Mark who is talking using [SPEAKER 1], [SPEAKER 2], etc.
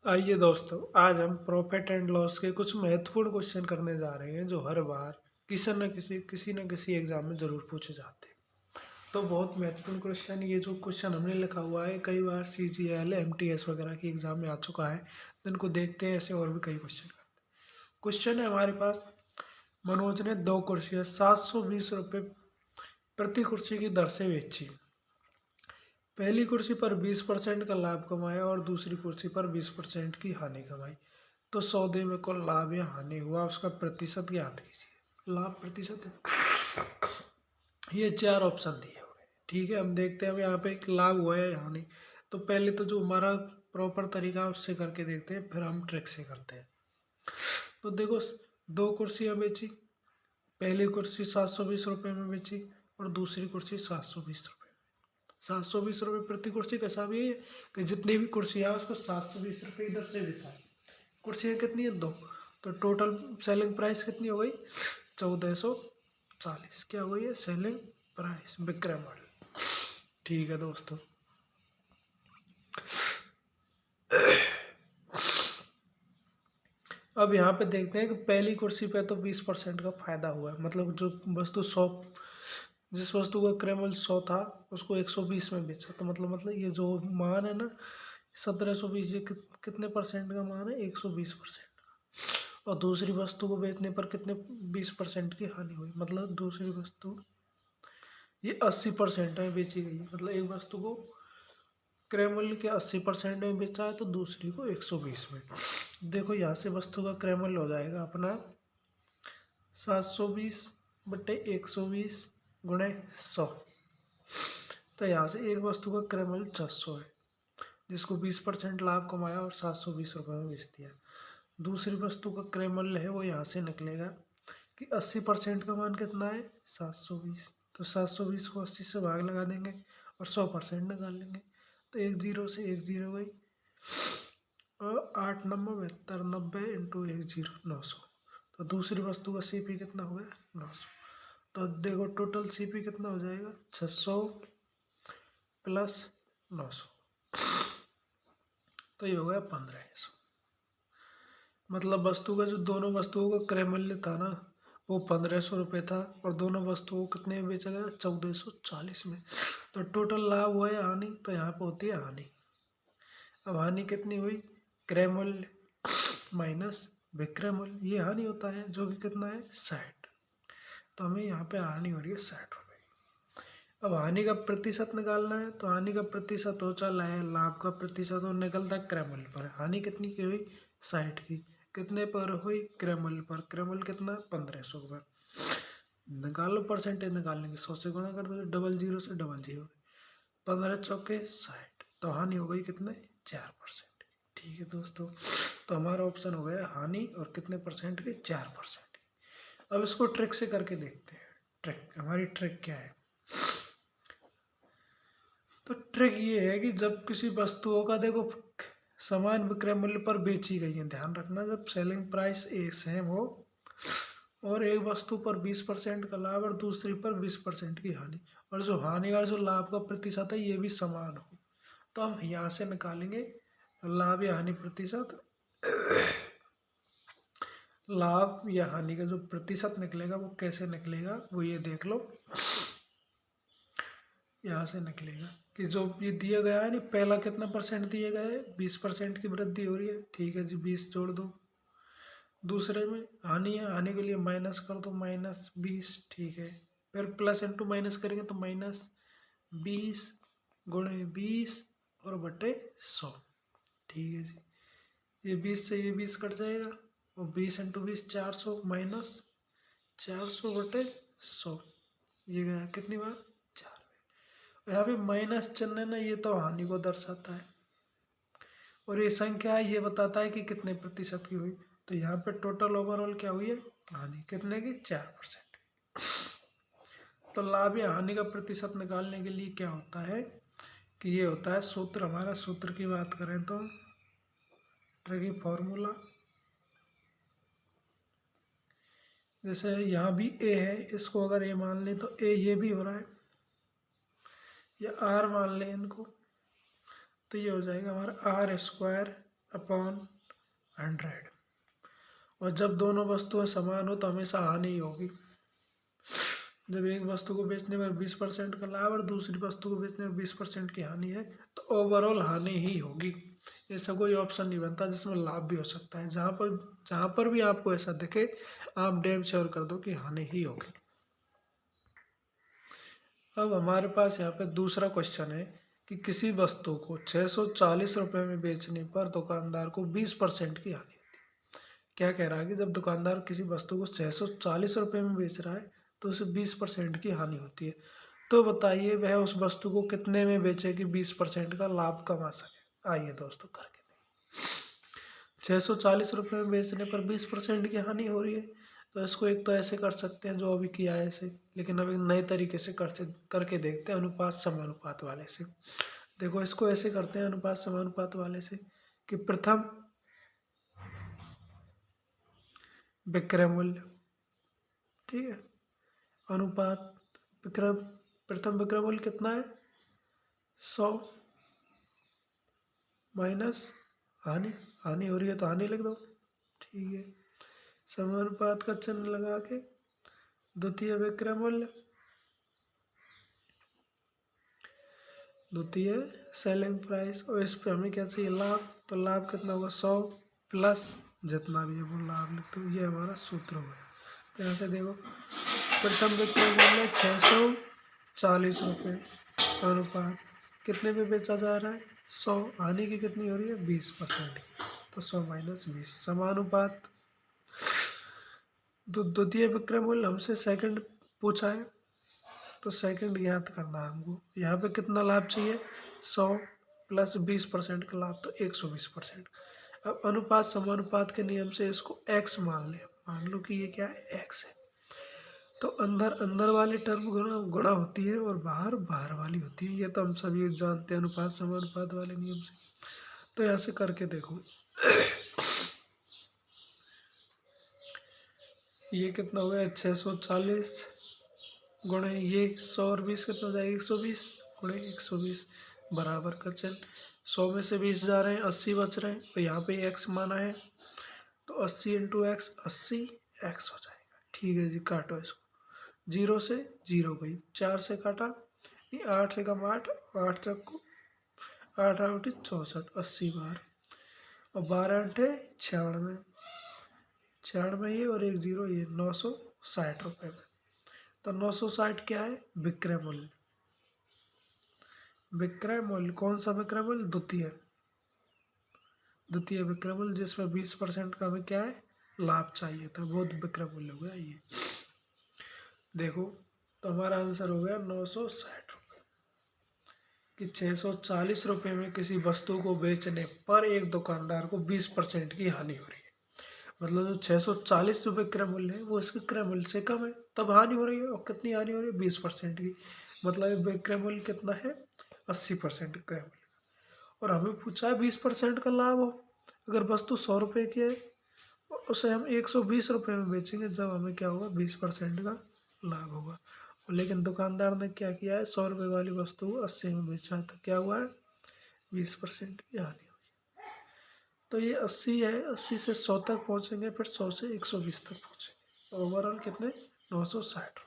[SPEAKER 1] आइए दोस्तों, आज हम प्रॉफिट एंड लॉस के कुछ महत्वपूर्ण क्वेश्चन करने जा रहे हैं जो हर बार किसी न किसी एग्जाम में ज़रूर पूछे जाते हैं। तो बहुत महत्वपूर्ण क्वेश्चन, ये जो क्वेश्चन हमने लिखा हुआ है कई बार CGL MTS वगैरह की एग्जाम में आ चुका है। तो इनको देखते हैं, ऐसे और भी कई क्वेश्चन करते हैं। क्वेश्चन है हमारे पास, मनोज ने 2 कुर्सियाँ 720 रुपये प्रति कुर्सी की दर से बेची। पहली कुर्सी पर 20% का लाभ कमाया और दूसरी कुर्सी पर 20% की हानि कमाई। तो सौदे में कुल लाभ या हानि हुआ, उसका प्रतिशत ज्ञात कीजिए। लाभ प्रतिशत ये 4 ऑप्शन दिए हुए हैं। ठीक है, हम देखते हैं अब यहाँ पे एक लाभ हुआ है या हानि। तो पहले तो जो हमारा प्रॉपर तरीका है उससे करके देखते हैं, फिर हम ट्रिक से करते हैं। तो देखो, 2 कुर्सियाँ बेची। पहली कुर्सी 720 रुपये में बेची और दूसरी कुर्सी 720 रुपये। 720 रुपये प्रति कुर्सी का हिसाब ये है कि जितनी भी कुर्सी है उसको 720 रुपये इधर से बेचा है। कुर्सियाँ कितनी है? 2। तो टोटल सेलिंग प्राइस कितनी हो गई? 1440। क्या हो गई है? सेलिंग प्राइस, विक्रय मूल्य। ठीक है दोस्तों, अब यहाँ पे देखते हैं कि पहली कुर्सी पे तो 20% का फायदा हुआ है। मतलब जो वस्तु 100, जिस वस्तु का क्रय मूल्य 100 था उसको 120 में बेचा। तो मतलब ये जो मान है ना, 1720, ये कितने परसेंट का मान है? 120%। और दूसरी वस्तु को बेचने पर कितने 20% की हानि हुई। मतलब दूसरी वस्तु ये 80% में बेची गई है। मतलब एक वस्तु को क्रय मूल्य के 80% में बेचा है तो दूसरी को 120 में। देखो, यहाँ से वस्तु का क्रय मूल्य हो जाएगा अपना 720/120 गुणे 100। तो यहाँ से एक वस्तु का क्रय मूल्य 600 है, जिसको 20% लाभ कमाया और 720 रुपये में बेच दिया। दूसरी वस्तु का क्रय मूल्य है वो यहाँ से निकलेगा कि 80% का मान कितना है? 720। तो 720 को 80 से भाग लगा देंगे और 100% निकाल लेंगे। तो एक जीरो से एक जीरो गई और 8 नंबर 72, 90 इंटू 10, 900। तो दूसरी वस्तु का CP कितना हो गया? 900। तो देखो टोटल CP कितना हो जाएगा? 600 प्लस 900, तो ये हो गया 1500। मतलब वस्तु का जो दोनों वस्तुओं का क्रय मूल्य था ना, वो 1500 रुपये था और दोनों वस्तुओं को कितने में बेचा गया? 1440 में। तो टोटल लाभ हुआ है हानि, तो यहाँ पे होती है हानि। अब हानि कितनी हुई? क्रय मूल्य माइनस विक्रय मूल्य, ये हानि होता है जो कि कितना है? 60। तो हमें यहाँ पे हानि हो रही है 60 रुपये। अब हानि का प्रतिशत निकालना है, तो हानि का प्रतिशत हो चला है लाभ का प्रतिशत और निकलता है क्रय मूल्य पर। हानि कितनी की हुई? 60 की। कितने पर हुई? क्रय मूल्य पर। क्रय मूल्य कितना? 1500 पर। निकालो, परसेंटेज निकालेंगे, 100 से गुणा कर दो, डबल जीरो से डबल जीरो, 15 चौके 60। तो हानि हो गई कितने? 4%। ठीक है दोस्तों, तो हमारा ऑप्शन हो गया हानि और कितने परसेंट के? 4%। अब इसको ट्रिक से करके देखते हैं। ट्रिक, हमारी ट्रिक क्या है? तो ट्रिक ये है कि जब किसी वस्तुओं का देखो समान विक्रय मूल्य पर बेची गई है, ध्यान रखना, जब सेलिंग प्राइस एक सेम हो और एक वस्तु पर 20% का लाभ और दूसरी पर 20% की हानि, और जो हानि और जो लाभ का प्रतिशत है ये भी समान हो, तो हम यहाँ से निकालेंगे लाभ या हानि प्रतिशत। लाभ या हानि का जो प्रतिशत निकलेगा वो कैसे निकलेगा, वो ये देख लो। यहाँ से निकलेगा कि जो ये दिया गया है, नहीं पहला कितना परसेंट दिया गया है? 20% की वृद्धि हो रही है। ठीक है जी, 20 जोड़ दो। दूसरे में हानि है, हानि के लिए माइनस कर दो, -20। ठीक है, फिर प्लस इंटू माइनस करेंगे तो -20 गुणे 20 और बटे 100। ठीक है जी, ये 20 से ये 20 कट जाएगा और 20 इंटू 20 400 माइनस 400 बटे 100। ये गया कितनी बार? 4। यहाँ पे माइनस चिन्ह है ना, ये तो हानि को दर्शाता है और ये संख्या है ये बताता है कि कितने प्रतिशत की हुई। तो यहाँ पे टोटल ओवरऑल क्या हुई है? हानि कितने की? 4%। तो लाभ या हानि का प्रतिशत निकालने के लिए क्या होता है कि ये होता है सूत्र। हमारा सूत्र की बात करें तो ट्रिकी फॉर्मूला, जैसे यहाँ भी ए है, इसको अगर ए मान लें तो ए ये भी हो रहा है, या आर मान लें इनको, तो ये हो जाएगा हमारा R² अपॉन 100। और जब दोनों वस्तुएं समान हो तो हमेशा हानि ही होगी। जब एक वस्तु को बेचने पर 20% का लाभ और दूसरी वस्तु को बेचने पर 20% की हानि है तो ओवरऑल हानि ही होगी। ऐसा कोई ऑप्शन नहीं बनता जिसमें लाभ भी हो सकता है। जहाँ पर भी आपको ऐसा दिखे आप डैम श्योर कर दो कि हानि ही होगी। अब हमारे पास यहाँ पे दूसरा क्वेश्चन है कि किसी वस्तु को 640 रुपये में बेचने पर दुकानदार को 20% की हानि। क्या कह रहा है कि जब दुकानदार किसी वस्तु को 640 रुपये में बेच रहा है तो उसे 20% की हानि होती है। तो बताइए वह उस वस्तु को कितने में बेचे कि 20% का लाभ कमा सके। आइए दोस्तों करके 640 रुपये में बेचने पर 20% की हानि हो रही है। तो इसको एक तो ऐसे कर सकते हैं जो अभी किया है ऐसे, लेकिन अब एक नए तरीके से करके देखते हैं अनुपात समानुपात वाले से। देखो इसको ऐसे करते हैं अनुपात समानुपात वाले से कि प्रथम विक्रय मूल्य, ठीक है, अनुपात विक्रय, प्रथम विक्रय मूल्य कितना है 100 माइनस हानि, हानि हो रही है तो हानि लिख दो, ठीक है। समानुपात का चिन्ह लगा के द्वितीय विक्रय मूल्य, द्वितीय सेलिंग प्राइस, और इस पे हमें क्या चाहिए लाभ, तो लाभ कितना होगा 100 प्लस जितना भी है वो लाभ लिखते हो। ये हमारा सूत्र हो गया। तो यहाँ से देखो प्रथम विक्रय मूल्य 640 रुपये अनुपात कितने पे बेचा जा रहा है 100, हानि की कितनी हो रही है 20%, तो 100 माइनस 20 समानुपात। द्वितीय विक्रय मूल्य हमसे सेकंड पूछा है तो सेकंड ज्ञात करना है हमको। यहाँ पे कितना लाभ चाहिए 100 प्लस 20% का लाभ, तो 120%। अब अनुपात समानुपात के नियम से इसको x मान ले, मान लो कि ये क्या है x है, तो अंदर अंदर वाली टर्म गुणा गुणा होती है और बाहर बाहर वाली होती है। ये तो हम सभी जानते हैं अनुपात समानुपात वाले नियम से। तो यहाँ से करके देखो ये कितना हो गया 640 गुणे ये 100 और 20 कितना हो जाएगा 120 गुणे 120 बराबर का चिन्ह। 100 में से 20 जा रहे हैं 80 बच रहे हैं और यहाँ पे x माना है तो 80 इंटू एक्स 80 x हो जाएगा। ठीक है जी, काटो इसको, 0 से 0 गई, 4 से काटा नहीं, 8 से कम 8, 8 चक्कू 8 8 64, 80 बार और 12 अंठे 96, 96 ये और एक 0 ये 960 रुपये में। तो 960 क्या है विक्रय मूल्य, विक्रय मूल्य कौन सा विक्रय मूल्य द्वितीय, द्वितीय विक्रय मूल्य जिसमें 20% का हमें क्या है लाभ चाहिए था, वो विक्रय मूल्य हो गया ये। देखो तो हमारा आंसर हो गया 960 रुपये कि 640 रुपये में किसी वस्तु को बेचने पर एक दुकानदार को 20% की हानि हो रही है। मतलब जो 640 रुपये क्रय मूल्य है वो इसके क्रय मूल्य से कम है, तब हानि हो रही है। और कितनी हानि हो रही है 20% की, मतलब विक्रय मूल्य कितना है 80% क्रय मूल्य। और हमें पूछा है 20% का लाभ हो। अगर वस्तु 100 रुपये की है उसे हम 120 रुपये में बेचेंगे, जब हमें क्या होगा 20% का लाभ होगा। लेकिन दुकानदार ने क्या किया है 100 रुपये वाली वस्तु को 80 में बेचा है, तो क्या हुआ है 20% की हानि हुई। तो ये 80 है, 80 से 100 तक पहुँचेंगे, फिर 100 से 120 तक पहुँचेंगे, तो ओवरऑल कितने 960 रुपये।